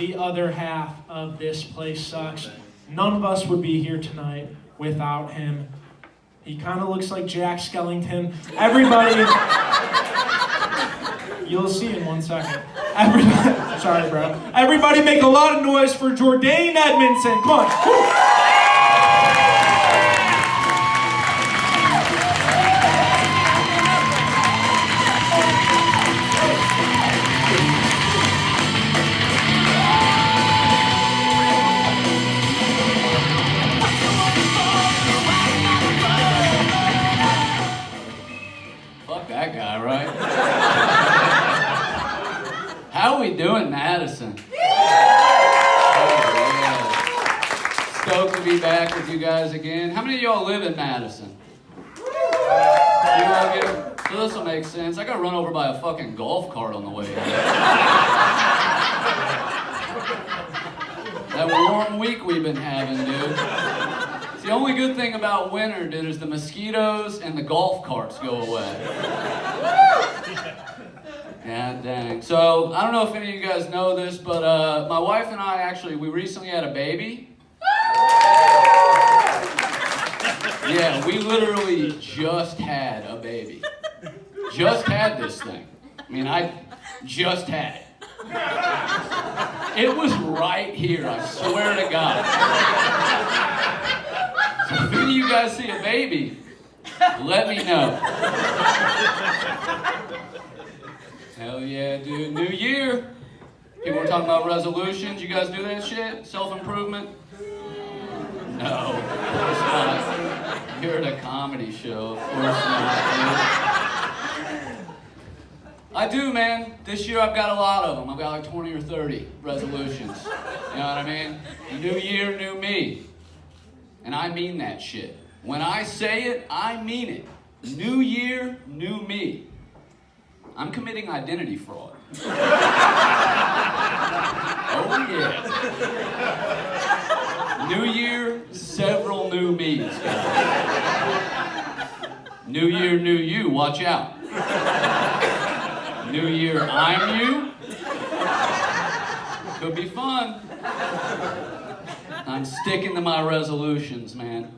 the other half of This Place Sucks. None of us would be here tonight without him. He kind of looks like Jack Skellington. Everybody, you'll see in 1 second. Everybody, sorry, bro. Everybody make a lot of noise for Jordane Edmondson. Come on. Woo. That guy, right? How are we doing, Madison? Oh, yeah. Stoked to be back with you guys again. How many of y'all live in Madison? You love you? So this will make sense. I got run over by a fucking golf cart on the way here. That warm week we've been having, dude. The only good thing about winter, dude, is the mosquitoes and the golf carts go away. Yeah, dang. So, I don't know if any of you guys know this, but my wife and I we recently had a baby. Yeah, we literally just had a baby. Just had this thing. I mean, I just had it. It was right here, I swear to God. So if any of you guys see a baby, let me know. Hell yeah, dude. New year. People were talking about resolutions. You guys do that shit? Self-improvement? No, of course not. You're at a comedy show. Of course not, dude. I do, man. This year I've got a lot of them. I've got like 20 or 30 resolutions. You know what I mean? New year, new me. And I mean that shit. When I say it, I mean it. New year, new me. I'm committing identity fraud. Oh yeah. New year, several new me's, guys. New year, new you, watch out. New year, I'm you. Could be fun. I'm sticking to my resolutions, man.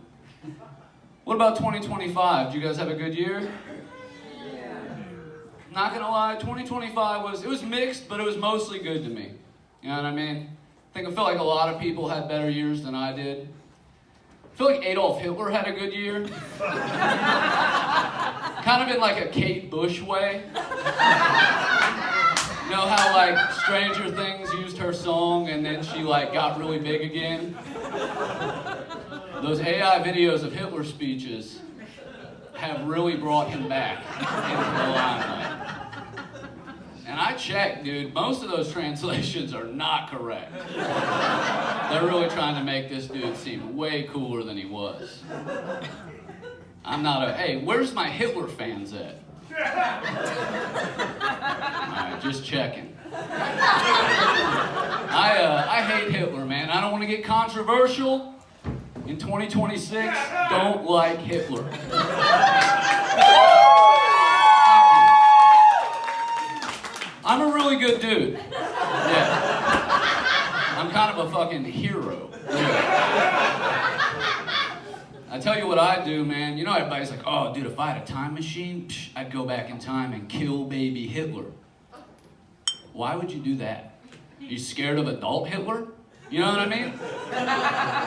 What about 2025? Did you guys have a good year? Yeah. Not gonna lie, 2025 was mixed, but it was mostly good to me. You know what I mean? I feel like a lot of people had better years than I did. I feel like Adolf Hitler had a good year. Kind of in like a Kate Bush way. You know how like Stranger Things used her song and then she like got really big again? Those AI videos of Hitler speeches have really brought him back into the limelight. And I checked, dude, most of those translations are not correct. They're really trying to make this dude seem way cooler than he was. I'm not hey, where's my Hitler fans at? Alright, just checking. I hate Hitler, man. I don't want to get controversial. In 2026, don't like Hitler. I'm a really good dude. Yeah. I'm kind of a fucking hero. Yeah. I tell you what I do, man. You know, everybody's like, oh, dude, if I had a time machine, I'd go back in time and kill baby Hitler. Why would you do that? Are you scared of adult Hitler? You know what I mean?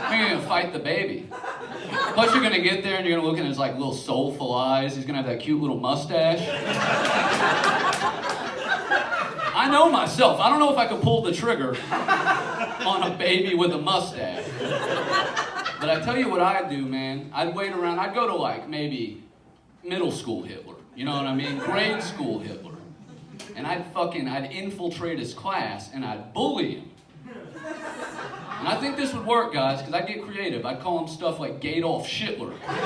You're gonna fight the baby. Plus you're gonna get there and you're gonna look in his like little soulful eyes. He's gonna have that cute little mustache. I know myself. I don't know if I could pull the trigger on a baby with a mustache. But I tell you what I'd do, man. I'd wait around. I'd go to like maybe middle school Hitler. You know what I mean? Grade school Hitler. And I'd infiltrate his class and I'd bully him. And I think this would work, guys, because I'd get creative. I'd call him stuff like Gadolf Shitler. Yeah.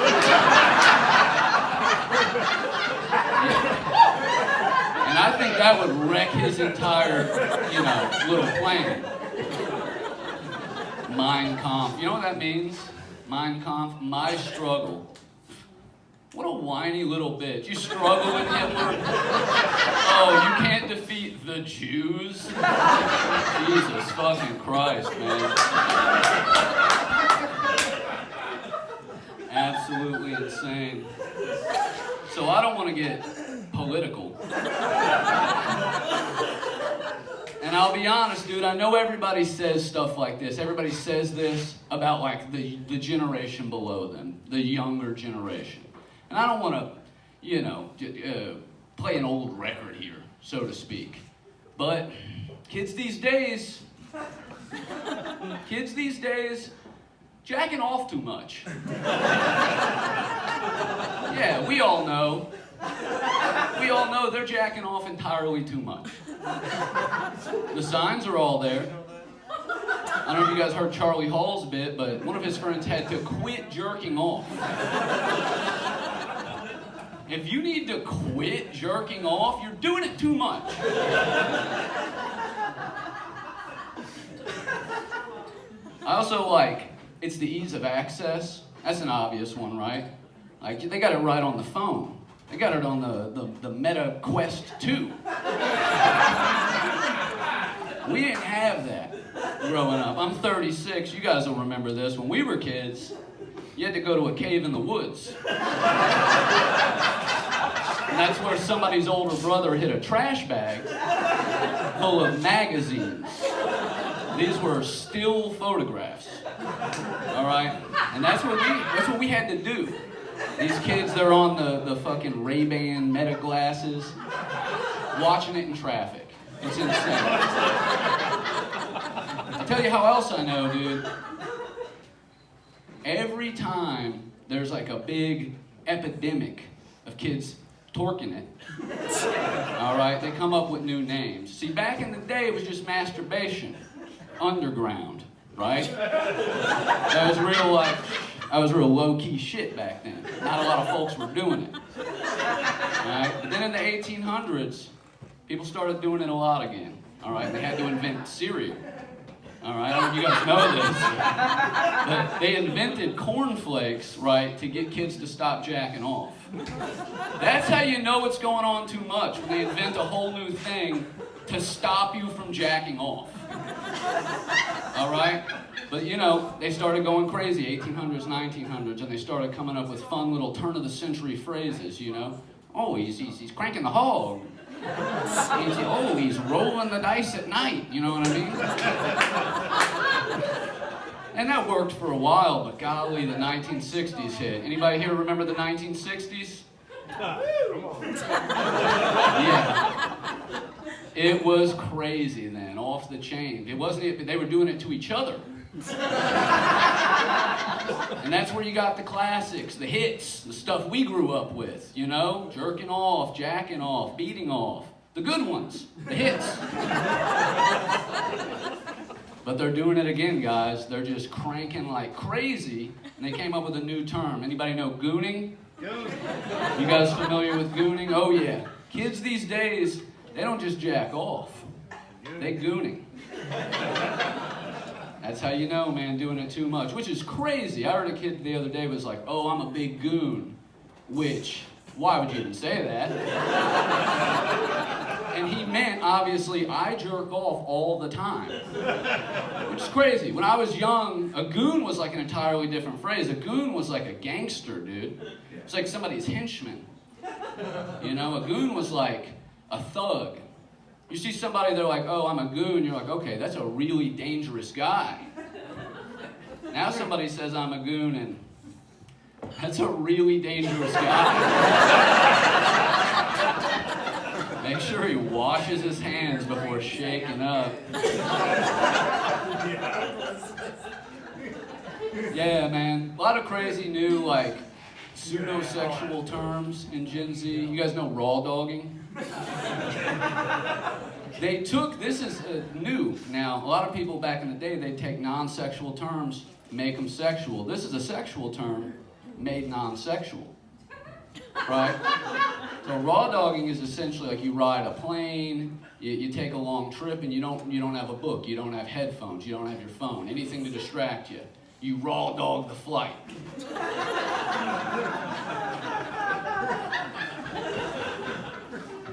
And I think that would wreck his entire, little plan. Mein Kampf. You know what that means? Mein Kampf, my struggle. What a whiny little bitch. You struggle with Hitler? Oh, you can't defeat The Jews? Jesus fucking Christ, man. Absolutely insane. So I don't want to get political. And I'll be honest, dude, I know everybody says stuff like this. Everybody says this about, like, the generation below them, the younger generation. And I don't want to, you know, play an old record here, so to speak. But kids these days, jacking off too much. Yeah, we all know. They're jacking off entirely too much. The signs are all there. I don't know if you guys heard Charlie Hall's bit, but one of his friends had to quit jerking off. If you need to quit jerking off, you're doing it too much. I also like, it's the ease of access. That's an obvious one, right? Like, they got it right on the phone. They got it on the Meta Quest 2. We didn't have that growing up. I'm 36. You guys will remember this. When we were kids, you had to go to a cave in the woods. And that's where somebody's older brother hid a trash bag full of magazines. These were still photographs. All right? And that's what we had to do. These kids, they're on the fucking Ray-Ban Meta glasses, watching it in traffic. It's insane. I'll tell you how else I know, dude. Every time there's like a big epidemic of kids torquing it, all right, they come up with new names. See, back in the day, it was just masturbation, underground, right? That was real low-key shit back then. Not a lot of folks were doing it. All right? But then in the 1800s, people started doing it a lot again. All right? They had to invent cereal. All right? I don't know if you guys know this. But they invented cornflakes, right, to get kids to stop jacking off. That's how you know what's going on too much, when they invent a whole new thing to stop you from jacking off. All right? But, you know, they started going crazy, 1800s, 1900s, and they started coming up with fun little turn-of-the-century phrases, you know? Oh, he's cranking the hog. He's rolling the dice at night, you know what I mean? And that worked for a while, but golly, the 1960s hit. Anybody here remember the 1960s? Yeah. It was crazy then, off the chain. It wasn't, they were doing it to each other. And that's where you got the classics, the hits, the stuff we grew up with, you know? Jerking off, jacking off, beating off. The good ones, the hits. But they're doing it again, guys. They're just cranking like crazy, and they came up with a new term. Anybody know gooning? You guys familiar with gooning? Oh yeah. Kids these days, they don't just jack off. They gooning. That's how you know, man, doing it too much, which is crazy. I heard a kid the other day was like, oh, I'm a big goon, which, why would you even say that? And he meant, obviously, I jerk off all the time, which is crazy. When I was young, a goon was like an entirely different phrase. A goon was like a gangster, dude. It's like somebody's henchman. You know, a goon was like a thug. You see somebody, they're like, oh, I'm a goon. You're like, okay, that's a really dangerous guy. Now somebody says I'm a goon, and that's a really dangerous guy. Make sure he washes his hands before shaking up. Yeah, man. A lot of crazy new, like, pseudo-sexual terms in Gen Z. You guys know raw dogging? They took, this is new now, a lot of people back in the day, they'd take non-sexual terms, make them sexual. This is a sexual term made non-sexual, right? So raw dogging is essentially like you ride a plane, you take a long trip, and you don't have a book, you don't have headphones, you don't have your phone, anything to distract you. You raw dog the flight.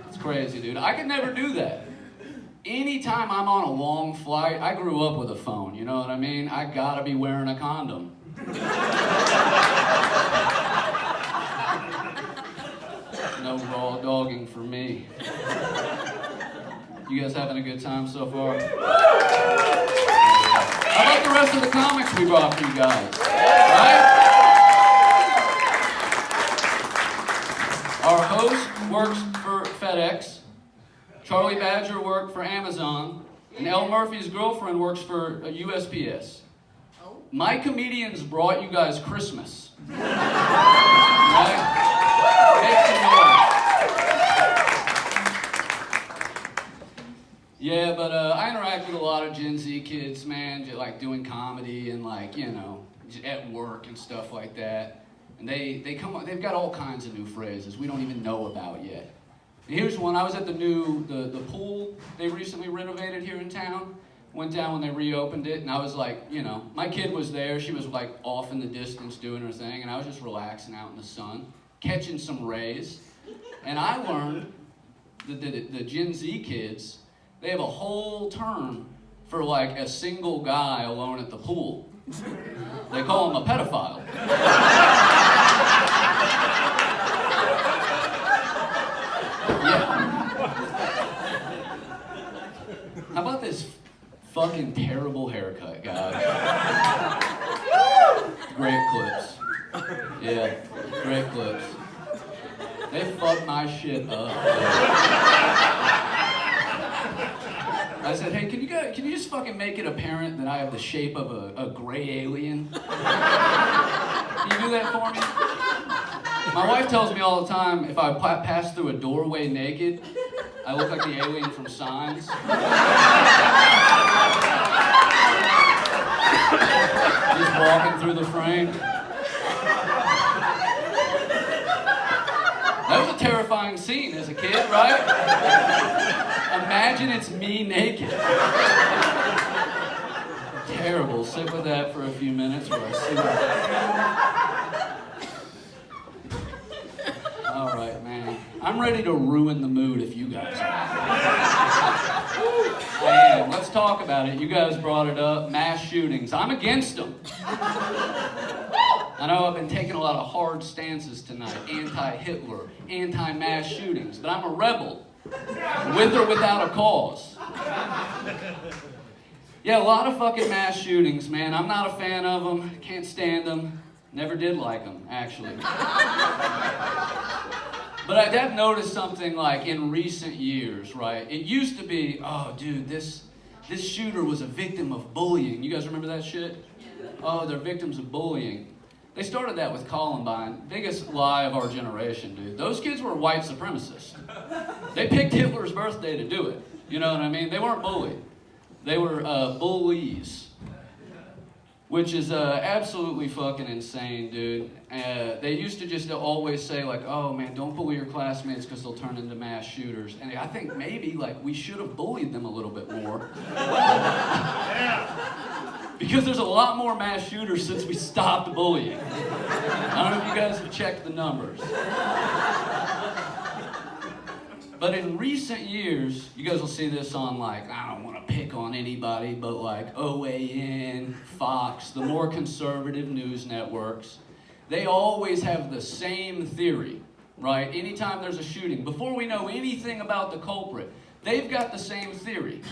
It's crazy, dude. I could never do that. anytime I'm on a long flight, I grew up with a phone, you know what I mean? I gotta be wearing a condom. No raw dogging for me. You guys having a good time so far? How about the rest of the comics we brought for you guys? Right? Our host works for FedEx. Charlie Badger worked for Amazon. And Elle Murphy's girlfriend works for USPS. My comedians brought you guys Christmas. Right? Make some noise. Yeah, but I interact with a lot of Gen Z kids, man, just like doing comedy and like, you know, just at work and stuff like that. And they come up, they've got all kinds of new phrases we don't even know about yet. And here's one. I was at the pool they recently renovated here in town. Went down when they reopened it, and I was like, you know, my kid was there. She was like off in the distance doing her thing, and I was just relaxing out in the sun, catching some rays. And I learned that the Gen Z kids, they have a whole term for like a single guy alone at the pool. They call him a pedophile. Yeah. How about this fucking terrible haircut, guys? Great clips. Yeah, great clips. They fucked my shit up. I said, hey, can you just fucking make it apparent that I have the shape of a gray alien? Can you do that for me? My wife tells me all the time if I pass through a doorway naked, I look like the alien from Signs. Just walking through the frame. That was a terrifying scene as a kid, right? Imagine it's me naked. Terrible. Sit with that for a few minutes while I see what... All right, man. I'm ready to ruin the mood if you guys are. I am. Let's talk about it. You guys brought it up. Mass shootings. I'm against them. I know I've been taking a lot of hard stances tonight. Anti-Hitler, anti-mass shootings. But I'm a rebel. With or without a cause. Yeah, a lot of fucking mass shootings, man. I'm not a fan of them. Can't stand them. Never did like them, actually. But I have noticed something like in recent years, right? It used to be, oh, dude, this shooter was a victim of bullying. You guys remember that shit? Oh, they're victims of bullying. They started that with Columbine. Biggest lie of our generation, dude. Those kids were white supremacists. They picked Hitler's birthday to do it. You know what I mean? They weren't bullied. They were bullies. Which is absolutely fucking insane, dude. They used to just always say, like, oh, man, don't bully your classmates because they'll turn into mass shooters. And I think maybe, like, we should have bullied them a little bit more. Because there's a lot more mass shooters since we stopped bullying. I don't know if you guys have checked the numbers. But in recent years, you guys will see this on, like, I don't want to pick on anybody, but like OAN, Fox, the more conservative news networks, they always have the same theory, right? Anytime there's a shooting, before we know anything about the culprit, they've got the same theory.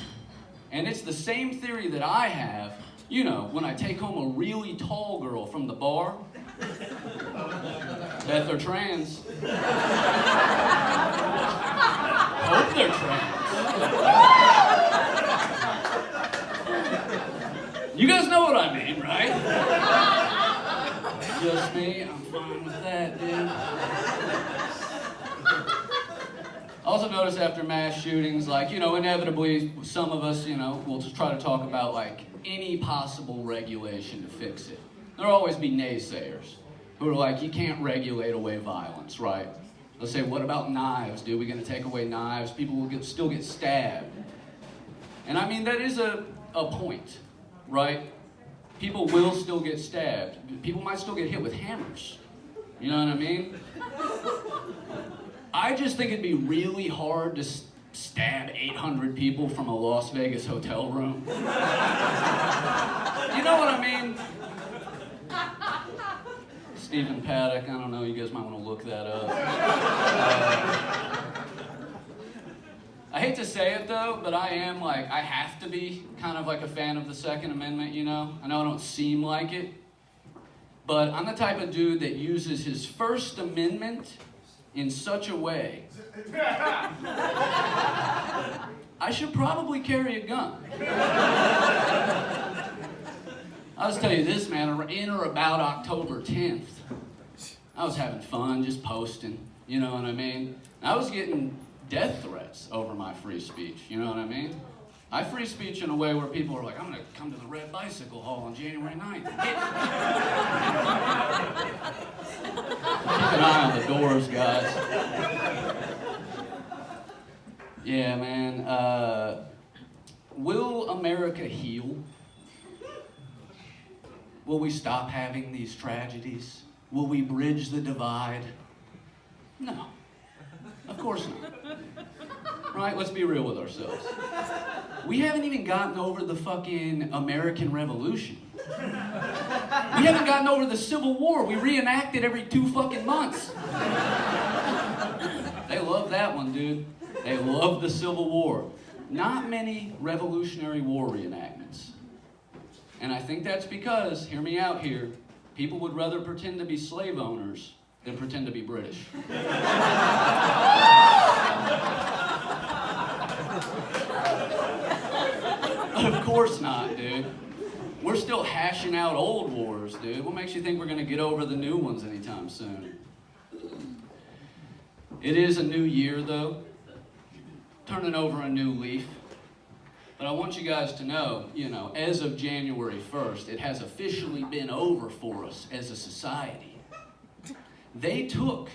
And it's the same theory that I have, you know, when I take home a really tall girl from the bar, that they're trans. Hope they're trans. You guys know what I mean, right? Just me, I'm fine with that, dude. Also notice after mass shootings, like, you know, inevitably some of us, you know, will just try to talk about like any possible regulation to fix it. There'll always be naysayers who are like, you can't regulate away violence, right? They'll say, what about knives, dude? We're going to take away knives. People will still get stabbed. And I mean, that is a point, right? People will still get stabbed. People might still get hit with hammers. You know what I mean? I just think it'd be really hard stab 800 people from a Las Vegas hotel room. You know what I mean? Stephen Paddock, I don't know, you guys might want to look that up. I hate to say it though, but I am like, I have to be kind of like a fan of the Second Amendment, you know? I know I don't seem like it, but I'm the type of dude that uses his First Amendment in such a way. I should probably carry a gun. I'll just tell you this, man, in or about October 10th, I was having fun, just posting, you know what I mean? I was getting death threats over my free speech, you know what I mean? I free speech in a way where people are like, I'm gonna come to the Red Bicycle Hall on January 9th. Keep an eye on the doors, guys. Yeah, man, will America heal? Will we stop having these tragedies? Will we bridge the divide? No, of course not. Right, let's be real with ourselves. We haven't even gotten over the fucking American Revolution. We haven't gotten over the Civil War. We reenact it every 2 fucking months. They love that one, dude. They love the Civil War. Not many Revolutionary War reenactments. And I think that's because, hear me out here, people would rather pretend to be slave owners than pretend to be British. Of course not, dude. We're still hashing out old wars, dude. What makes you think we're gonna get over the new ones anytime soon? It is a new year, though. Turning over a new leaf. But I want you guys to know, you know, as of January 1st, it has officially been over for us as a society. They took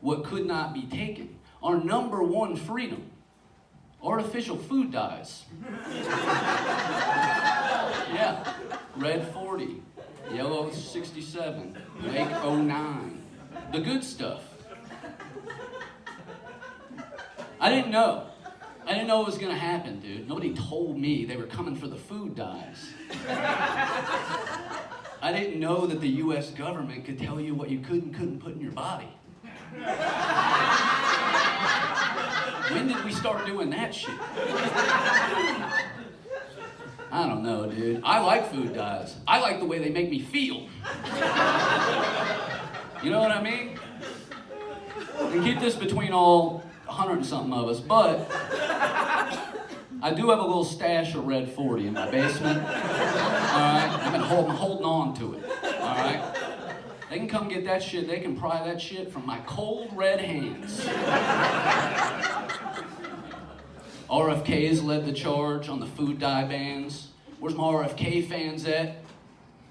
what could not be taken. Our number one freedom. Artificial food dyes. Yeah. Red 40. Yellow 67. Lake 09. The good stuff. I didn't know. I didn't know it was going to happen, dude. Nobody told me they were coming for the food dyes. I didn't know that the U.S. government could tell you what you could and couldn't put in your body. When did we start doing that shit? I don't know, dude. I like food dyes. I like the way they make me feel. You know what I mean? And keep this between all 100 and something of us, but I do have a little stash of Red 40 in my basement. Alright? I've been holding on to it. Alright? They can come get that shit, they can pry that shit from my cold red hands. RFK's led the charge on the food dye bans. Where's my RFK fans at?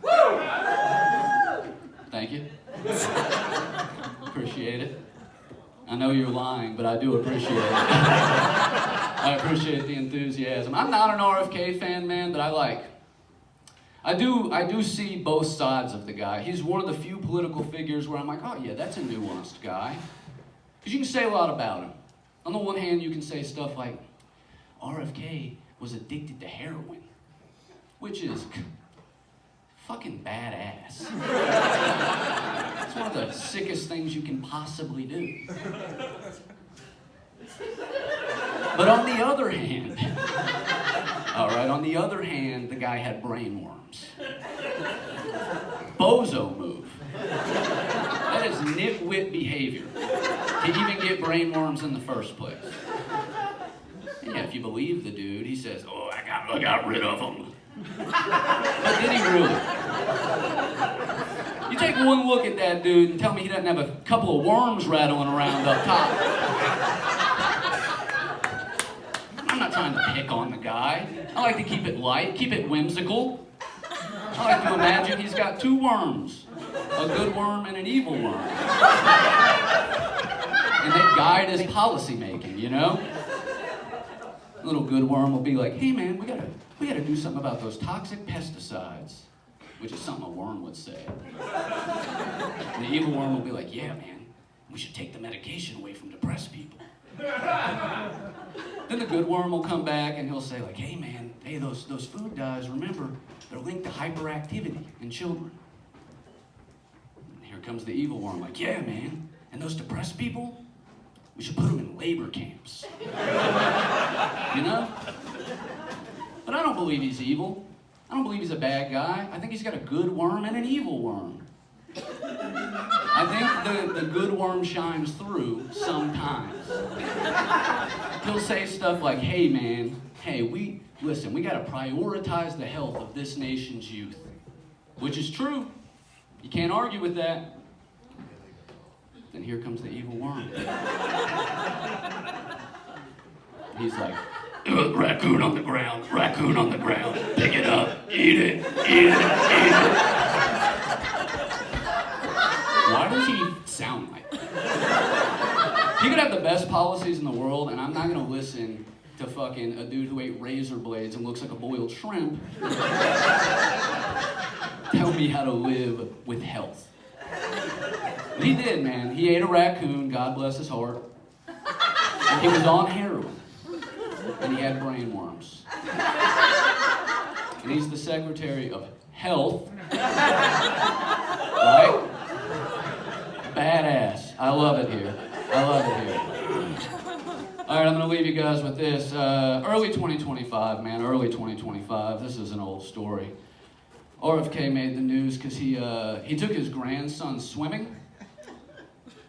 Woo! Thank you. Appreciate it. I know you're lying, but I do appreciate it. I appreciate the enthusiasm. I'm not an RFK fan, man, but I do see both sides of the guy. He's one of the few political figures where I'm like, oh yeah, that's a nuanced guy. Because you can say a lot about him. On the one hand, you can say stuff like, RFK was addicted to heroin, which is fucking badass. It's one of the sickest things you can possibly do. But on the other hand, the guy had brain worms. Bozo move. That is nitwit behavior to even get brain worms in the first place. And yeah, if you believe the dude, he says, oh, I got rid of them. But did he really? You take one look at that dude and tell me he doesn't have a couple of worms rattling around up top. I'm not trying to pick on the guy. I like to keep it light, keep it whimsical. I like to imagine he's got 2 worms. A good worm and an evil worm. And they guide his policy making, you know? Little good worm will be like, hey man, we gotta do something about those toxic pesticides, which is something a worm would say. And the evil worm will be like, yeah man, we should take the medication away from depressed people. Then the good worm will come back and he'll say like, hey man, hey, those food dyes, remember, they're linked to hyperactivity in children. And here comes the evil worm, like, yeah man, and those depressed people, we should put them in labor camps. You know? But I don't believe he's evil. I don't believe he's a bad guy. I think he's got a good worm and an evil worm. I think the good worm shines through sometimes. He'll say stuff like, hey man, hey, we gotta prioritize the health of this nation's youth. Which is true. You can't argue with that. Then here comes the evil worm. He's like, raccoon on the ground, raccoon on the ground, pick it up, eat it, eat it, eat it. Why does he sound like that? He could have the best policies in the world, and I'm not gonna listen to fucking a dude who ate razor blades and looks like a boiled shrimp tell me how to live with health. But he did, man. He ate a raccoon, God bless his heart. And he was on heroin. And he had brain worms. And he's the Secretary of Health. Right? Badass. I love it here. I love it here. All right, I'm going to leave you guys with this. Early 2025, man. Early 2025. This is an old story. RFK made the news because he took his grandson swimming.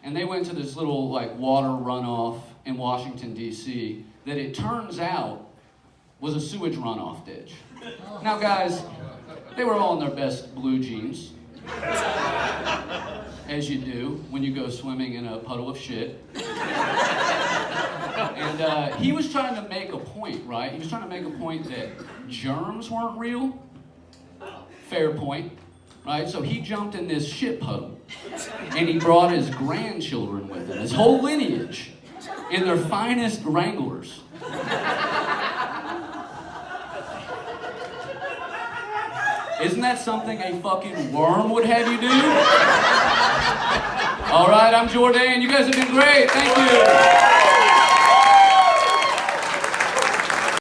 And they went to this little like water runoff in Washington, D.C. that it turns out was a sewage runoff ditch. Now, guys, they were all in their best blue jeans, as you do when you go swimming in a puddle of shit. And he was trying to make a point, right? He was trying to make a point that germs weren't real. Fair point, right? So he jumped in this shit puddle, and he brought his grandchildren with him, his whole lineage, in their finest Wranglers. Isn't that something a fucking worm would have you do? All right, I'm Jordane. You guys have been great. Thank you.